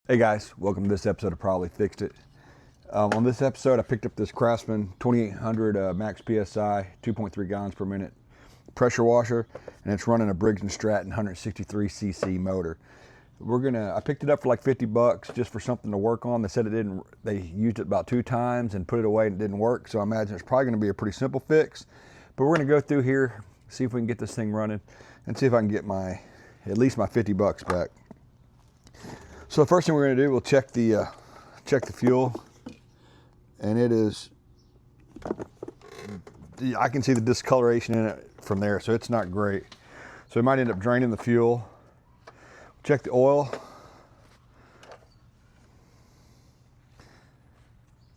Hey guys, welcome to this episode of Probably Fixed It. On this episode, I picked up this Craftsman 2800 MAX PSI 2.3 gallons per minute pressure washer, and it's running a Briggs Stratton 163cc motor. I picked it up for like 50 bucks just for something to work on. They said they used it about 2 times and put it away and it didn't work, so I imagine it's probably gonna be a pretty simple fix. But we're gonna go through here, see if we can get this thing running, and see if I can get at least my 50 bucks back. So the first thing we're going to do, we'll check the fuel, and it is, I can see the discoloration in it from there, so it's not great. So we might end up draining the fuel. Check the oil.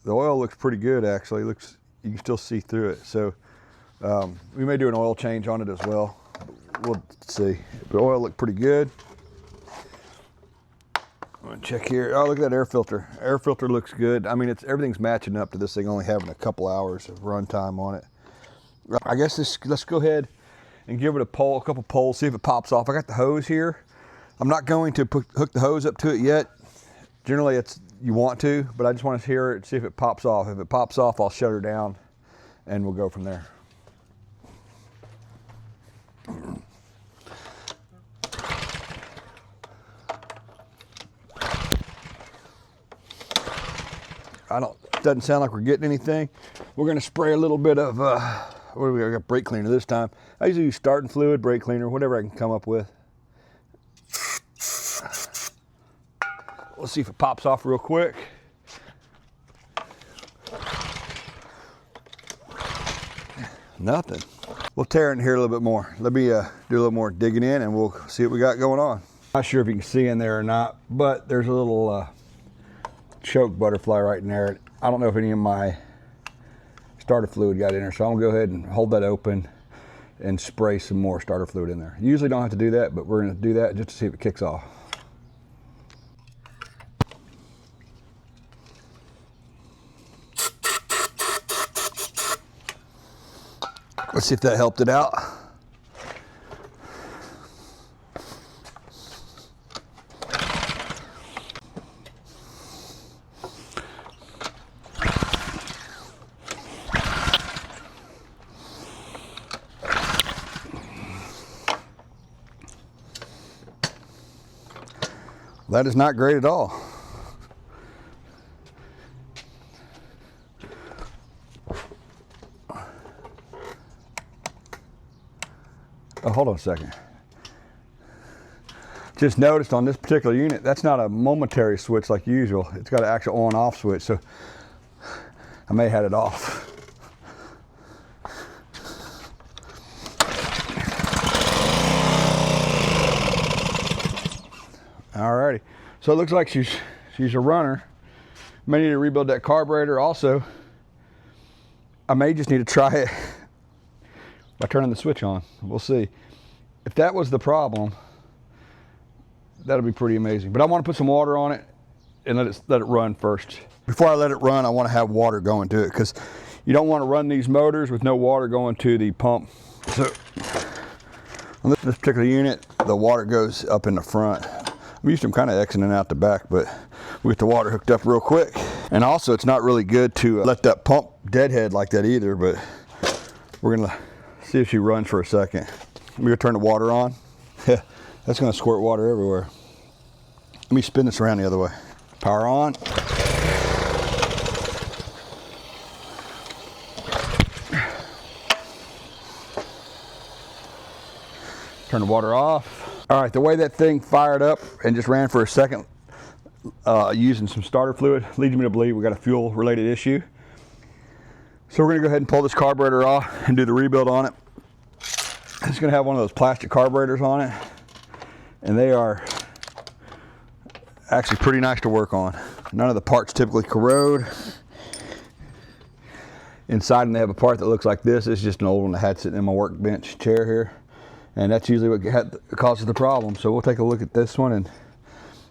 The oil looks pretty good actually. You can still see through it. So we may do an oil change on it as well. We'll see. The oil looked pretty good. I'm gonna check here. Oh, look at that air filter. Air filter looks good. I mean, everything's matching up to this thing only having a couple hours of run time on it. I guess let's go ahead and give it a couple pulls, see if it pops off. I got the hose here. I'm not going to hook the hose up to it yet. Generally, you want to, but I just want to hear it, see if it pops off. If it pops off, I'll shut her down, and we'll go from there. Doesn't sound like we're getting anything. We're gonna spray a little bit of, what do we got, brake cleaner this time. I usually use starting fluid, brake cleaner, whatever I can come up with. Let's see if it pops off real quick. Nothing. We'll tear in here a little bit more. Let me do a little more digging in and we'll see what we got going on. Not sure if you can see in there or not, but there's a little choke butterfly right in there. I don't know if any of my starter fluid got in there, so I'm gonna go ahead and hold that open and spray some more starter fluid in there. You usually don't have to do that, but we're gonna do that just to see if it kicks off. Let's see if that helped it out. That is not great at all. Oh, hold on a second. Just noticed on this particular unit, that's not a momentary switch like usual. It's got an actual on off switch, so I may have had it off. Alrighty, so it looks like she's a runner. May need to rebuild that carburetor also. I may just need to try it by turning the switch on. We'll see. If that was the problem, that'll be pretty amazing. But I want to put some water on it and let it run first. Before I let it run, I want to have water going to it because you don't want to run these motors with no water going to the pump. So on this particular unit, the water goes up in the front. I'm used to kind of exiting out the back, but we get the water hooked up real quick. And also, it's not really good to let that pump deadhead like that either, but we're gonna see if she runs for a second. I'm gonna turn the water on. Yeah, that's gonna squirt water everywhere. Let me spin this around the other way. Power on. Turn the water off. All right, the way that thing fired up and just ran for a second using some starter fluid leads me to believe we got a fuel related issue. So we're gonna go ahead and pull this carburetor off and do the rebuild on it. It's gonna have one of those plastic carburetors on it, and they are actually pretty nice to work on. None of the parts typically corrode. Inside, and they have a part that looks like this. It's just an old one I had sitting in my workbench chair here. And that's usually what causes the problem. So we'll take a look at this one and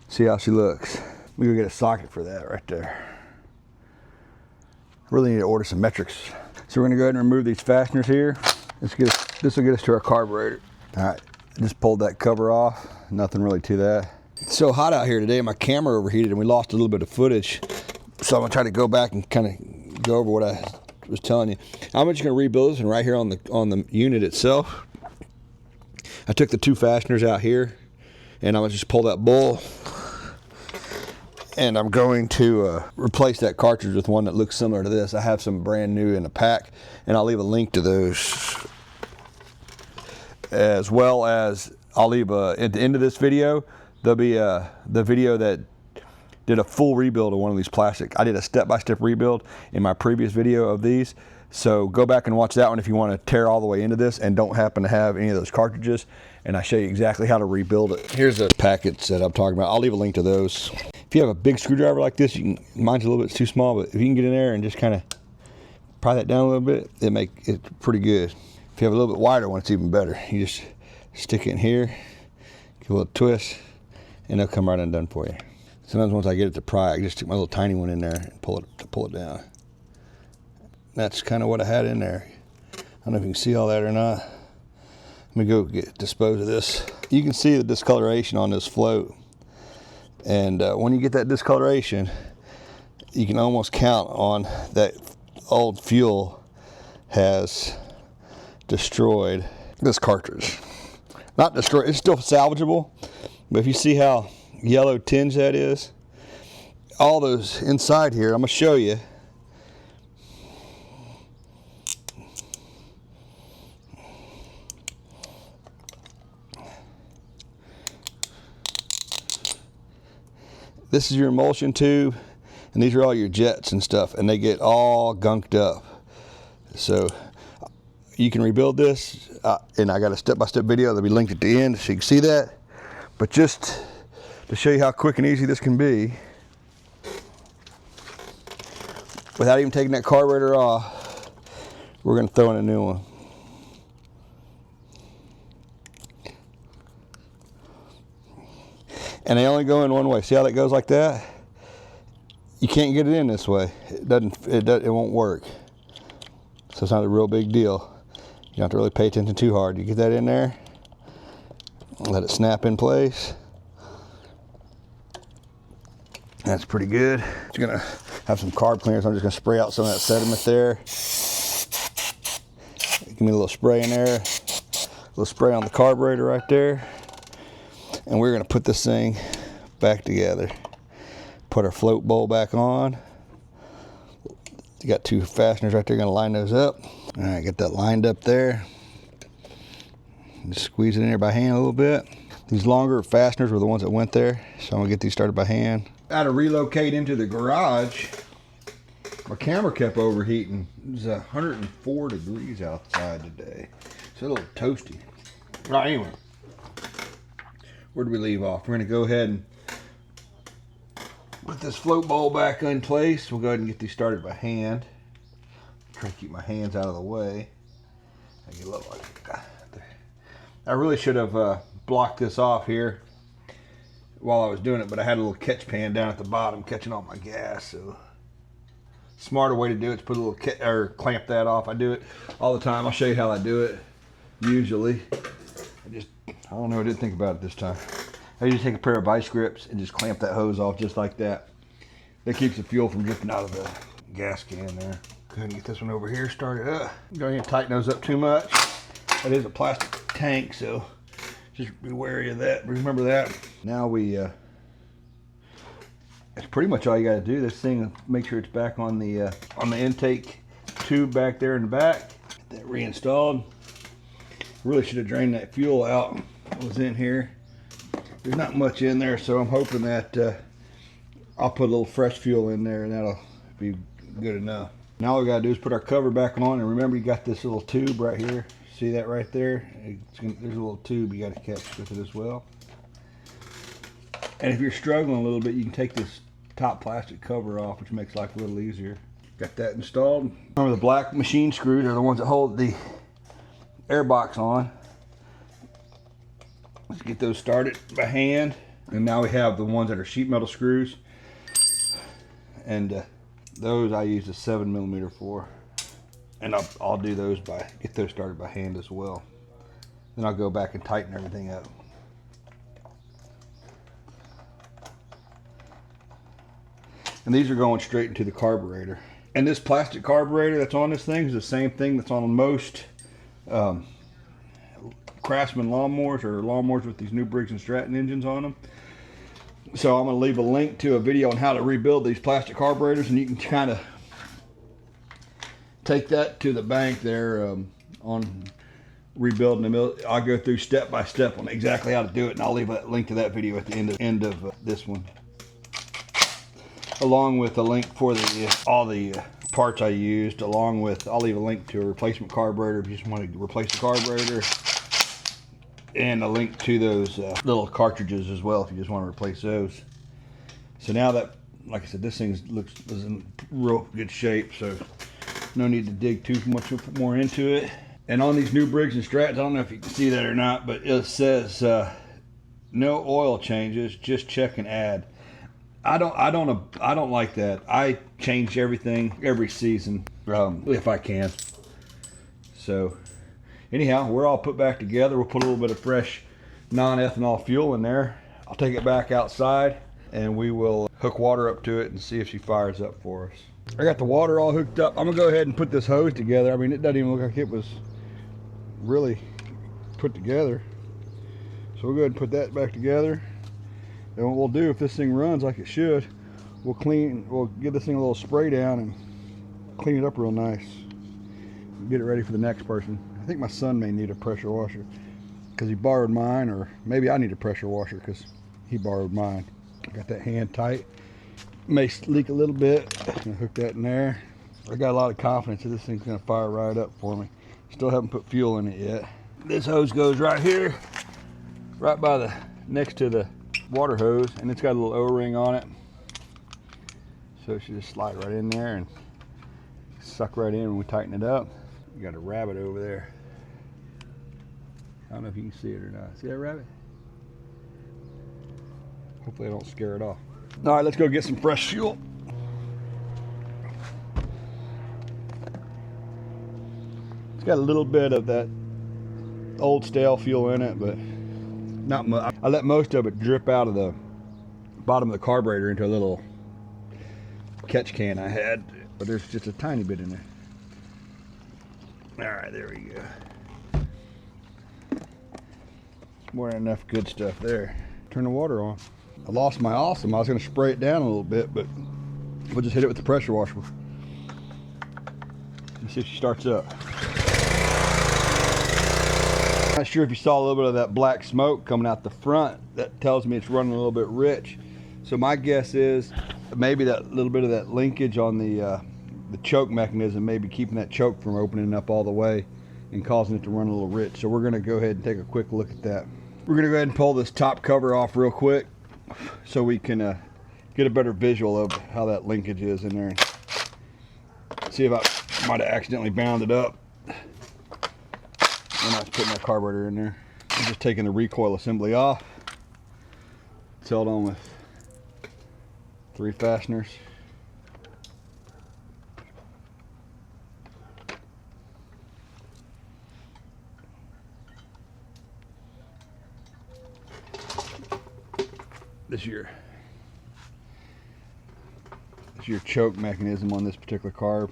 see how she looks. We go get a socket for that right there. Really need to order some metrics. So we're gonna go ahead and remove these fasteners here. This will get us to our carburetor. All right, I just pulled that cover off. Nothing really to that. It's so hot out here today, my camera overheated and we lost a little bit of footage. So I'm gonna try to go back and kind of go over what I was telling you. I'm just gonna rebuild this, and right here on the unit itself, I took the 2 fasteners out here, and I'm gonna just pull that bowl, and I'm going to replace that cartridge with one that looks similar to this. I have some brand new in a pack, and I'll leave a link to those, as well as I'll leave at the end of this video, there'll be the video that did a full rebuild of one of these plastic. I did a step-by-step rebuild in my previous video of these. So go back and watch that one if you want to tear all the way into this and don't happen to have any of those cartridges. And I show you exactly how to rebuild it. Here's the packets that I'm talking about. I'll leave a link to those. If you have a big screwdriver like this, you can, mine's a little bit too small, but if you can get in there and just kind of pry that down a little bit, it's pretty good. If you have a little bit wider one, it's even better. You just stick it in here, give a little twist, and it'll come right undone for you. Sometimes once I get it to pry, I just stick my little tiny one in there and pull it down. That's kind of what I had in there. I don't know if you can see all that or not. Let me go dispose of this. You can see the discoloration on this float. And when you get that discoloration, you can almost count on that old fuel has destroyed this cartridge. Not destroyed, it's still salvageable, but if you see how yellow tinge that is, all those inside here, I'm gonna show you. This is your emulsion tube, and these are all your jets and stuff, and they get all gunked up. So you can rebuild this, and I got a step-by-step video that'll be linked at the end so you can see that. But just to show you how quick and easy this can be, without even taking that carburetor off, we're going to throw in a new one. And they only go in one way. See how that goes like that? You can't get it in this way. It won't work. So it's not a real big deal. You don't have to really pay attention too hard. You get that in there, let it snap in place. That's pretty good. It's gonna have some carb cleaner, so I'm just gonna spray out some of that sediment there. Give me a little spray in there. A little spray on the carburetor right there. And we're gonna put this thing back together. Put our float bowl back on. You got 2 fasteners right there, gonna line those up. All right, get that lined up there. Just squeeze it in there by hand a little bit. These longer fasteners were the ones that went there, so I'm gonna get these started by hand. I had to relocate into the garage. My camera kept overheating. It was 104 degrees outside today. It's a little toasty. Right, anyway. Where did we leave off? We're gonna go ahead and put this float bowl back in place. We'll go ahead and get these started by hand. Try to keep my hands out of the way. I really should have blocked this off here while I was doing it, but I had a little catch pan down at the bottom catching all my gas. So smarter way to do it is put a little clamp that off. I do it all the time. I'll show you how I do it. Usually, I don't know. I didn't think about it this time. I usually take a pair of vice grips and just clamp that hose off just like that. That keeps the fuel from dripping out of the gas can there. Go ahead and get this one over here started up. Don't even tighten those up too much. That is a plastic tank, so just be wary of that. Remember that. Now that's pretty much all you got to do. This thing, make sure it's back on the intake tube back there in the back. Get that reinstalled. Really should have drained that fuel out that was in here. There's not much in there, so I'm hoping that I'll put a little fresh fuel in there and that'll be good enough. Now all we gotta do is put our cover back on, and remember you got this little tube right here. See that right there? There's a little tube you gotta catch with it as well. And if you're struggling a little bit, you can take this top plastic cover off, which makes life a little easier. Got that installed. Remember the black machine screws are the ones that hold the air box on. Let's get those started by hand. And now we have the ones that are sheet metal screws. And those I use a 7mm for. And I'll do those get those started by hand as well. Then I'll go back and tighten everything up. And these are going straight into the carburetor. And this plastic carburetor that's on this thing is the same thing that's on most Craftsman lawnmowers, or lawnmowers with these new Briggs Stratton engines on them. So I'm going to leave a link to a video on how to rebuild these plastic carburetors, and you can kind of take that to the bank there on rebuilding them. I'll go through step by step on exactly how to do it, and I'll leave a link to that video at the end of this one, along with a link for all the parts I used, along with, I'll leave a link to a replacement carburetor if you just want to replace the carburetor, and a link to those little cartridges as well if you just want to replace those. So now that, like I said, this thing is in real good shape, so no need to dig too much more into it. And on these new Briggs & Strattons, I don't know if you can see that or not, but it says no oil changes, just check and add. I don't like that. I change everything every season if I can. So anyhow, we're all put back together. We'll put a little bit of fresh non-ethanol fuel in there. I'll take it back outside and we will hook water up to it and see if she fires up for us. I got the water all hooked up. I'm gonna go ahead and put this hose together. I mean, it doesn't even look like it was really put together. So we'll go ahead and put that back together. And what we'll do, if this thing runs like it should, we'll give this thing a little spray down and clean it up real nice. Get it ready for the next person. I think my son may need a pressure washer because he borrowed mine, or maybe I need a pressure washer because he borrowed mine. Got that hand tight. May leak a little bit. I'm gonna hook that in there. I got a lot of confidence that this thing's gonna fire right up for me. Still haven't put fuel in it yet. This hose goes right here, right by next to the water hose, and it's got a little O-ring on it. So it should just slide right in there and suck right in when we tighten it up. You got a rabbit over there. I don't know if you can see it or not. See that rabbit? Hopefully I don't scare it off. All right, let's go get some fresh fuel. It's got a little bit of that old stale fuel in it, but not much. I let most of it drip out of the bottom of the carburetor into a little catch can I had, but there's just a tiny bit in there. All right, there we go. More than enough good stuff there. Turn the water on. I lost my awesome. I was going to spray it down a little bit, but we'll just hit it with the pressure washer. Let's see if she starts up. Not sure if you saw a little bit of that black smoke coming out the front. That tells me it's running a little bit rich. So my guess is maybe that little bit of that linkage on the choke mechanism, maybe keeping that choke from opening up all the way and causing it to run a little rich. So we're going to go ahead and take a quick look at that. We're going to go ahead and pull this top cover off real quick so we can get a better visual of how that linkage is in there. See if I might have accidentally bound it up when I was putting that carburetor in there. I'm just taking the recoil assembly off. It's held on with 3 fasteners. This is your choke mechanism on this particular carb.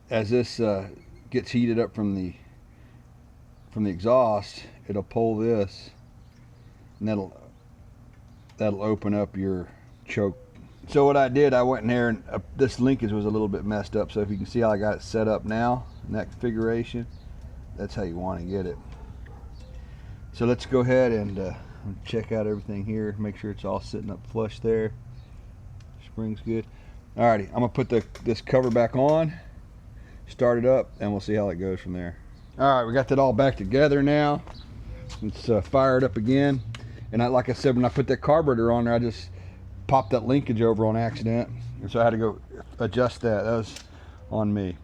As this gets heated up from the exhaust, it'll pull this, and that'll open up your choke. So what I did, I went in there, and this linkage was a little bit messed up. So if you can see how I got it set up now in that configuration, that's how you want to get it. So let's go ahead and check out everything here, make sure it's all sitting up flush there. Spring's good. Alrighty, I'm gonna put this cover back on, start it up, and we'll see how it goes from there. Alright, we got that all back together now. Let's fire it up again. And like I said, when I put that carburetor on there, I just popped that linkage over on accident, and so I had to go adjust that. That was on me.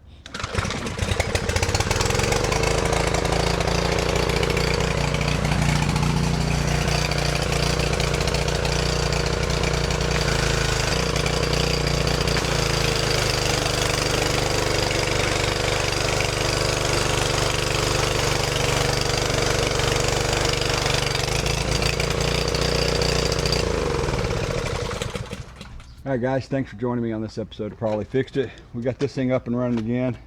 All right, guys, thanks for joining me on this episode of Probably Fixed It. We got this thing up and running again.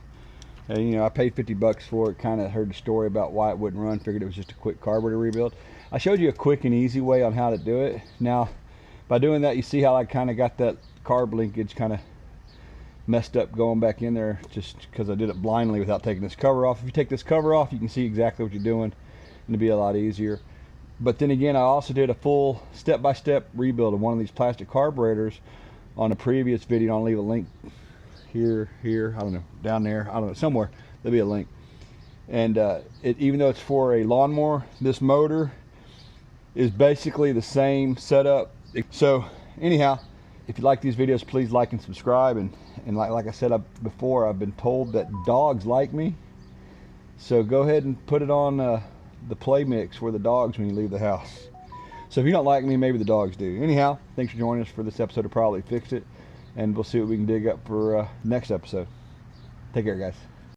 And, you know, I paid 50 bucks for it. Kind of heard the story about why it wouldn't run. Figured it was just a quick carburetor rebuild. I showed you a quick and easy way on how to do it. Now, by doing that, you see how I kind of got that carb linkage kind of messed up going back in there just because I did it blindly without taking this cover off. If you take this cover off, you can see exactly what you're doing, and it'll be a lot easier. But then again, I also did a full step-by-step rebuild of one of these plastic carburetors on a previous video. I'll leave a link here, I don't know, down there, I don't know, somewhere there'll be a link. And even though it's for a lawnmower, this motor is basically the same setup. So anyhow, if you like these videos, please like and subscribe. And like I said before, I've been told that dogs like me, so go ahead and put it on the play mix for the dogs when you leave the house. So if you don't like me, maybe the dogs do. Anyhow, thanks for joining us for this episode of Probably Fixed It, and we'll see what we can dig up for next episode. Take care, guys.